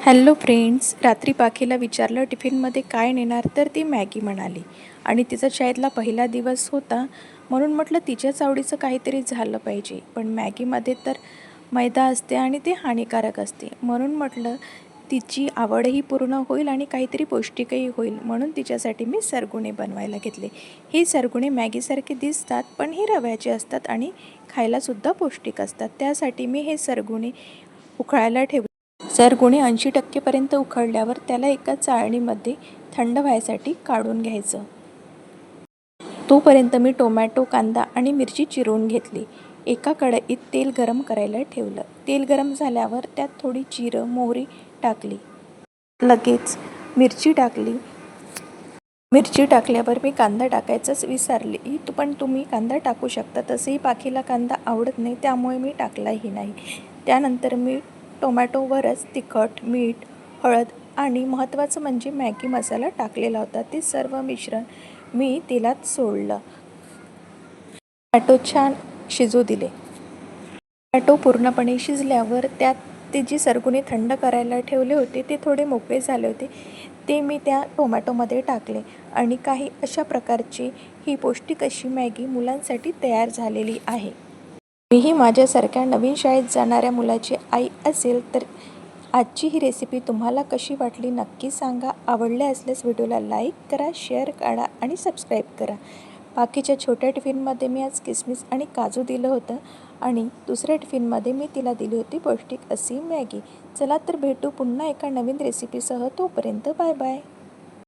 Hello friends, रात्री पाखीला विचारलं टिफिनमध्ये काय नेणार, तर ती मॅगी म्हणाली. आणि तिचा शाळेतला पहिला दिवस होता, म्हणून म्हटलं तिच्याच आवडीचं काहीतरी झालं पाहिजे. पण मॅगीमध्ये तर मैदा असते आणि ते हानिकारक असते, म्हणून म्हटलं तिची आवडही पूर्ण होईल आणि काहीतरी पौष्टिकही होईल. म्हणून तिच्यासाठी मी सरगुणे बनवायला घेतले. ही सरगुणे मॅगीसारखे दिसतात, पण हे रव्याचे असतात आणि खायलासुद्धा पौष्टिक असतात. त्यासाठी मी हे सरगुणे उकळायला ठेवले. सरगुणे 80% उकळल्यावर त्याला एका चाळणीमध्ये थंड व्हायसाठी काढून घ्यायचं. तोपर्यंत मी टोमॅटो, कांदा आणि मिरची चिरून घेतली. एका कढईत तेल गरम करायला ठेवलं. तेल गरम झाल्यावर त्यात थोडी जिरं, मोहरी टाकली. लगेच मिरची टाकली. मिरची टाकल्यावर मी कांदा टाकायचंच विसरले. पण तुम्ही कांदा टाकू शकता. तसेही पाखीला कांदा आवडत नाही, त्यामुळे मी टाकलाही नाही. त्यानंतर मी टोमॅटोवरच तिखट, मीठ, हळद आणि महत्त्वाचं म्हणजे मॅगी मसाला टाकलेला होता. ते सर्व मिश्रण मी तेलात सोडलं. टोमॅटो छान शिजू दिले. टोमॅटो पूर्णपणे शिजल्यावर त्यात ते जी सरगुणे थंड करायला ठेवले होते ते थोडे मोकळे झाले होते, ते मी त्या टोमॅटोमध्ये टाकले आणि काही अशा प्रकारची ही पौष्टिक अशी मॅगी मुलांसाठी तयार झालेली आहे. मीही माझ्यासारख्या नवीन शाळेत जाणाऱ्या मुलाची आई असेल तर आजची ही रेसिपी तुम्हाला कशी वाटली नक्की सांगा. आवडले असल्यास व्हिडिओला लाईक करा, शेअर करा आणि सबस्क्राईब करा. बाकीच्या छोट्या टिफिनमध्ये मी आज किसमिस आणि काजू दिलं होतं आणि दुसऱ्या टिफिनमध्ये मी तिला दिली होती पौष्टिक अशी मॅगी. चला तर भेटू पुन्हा एका नवीन रेसिपीसह. तोपर्यंत बाय बाय.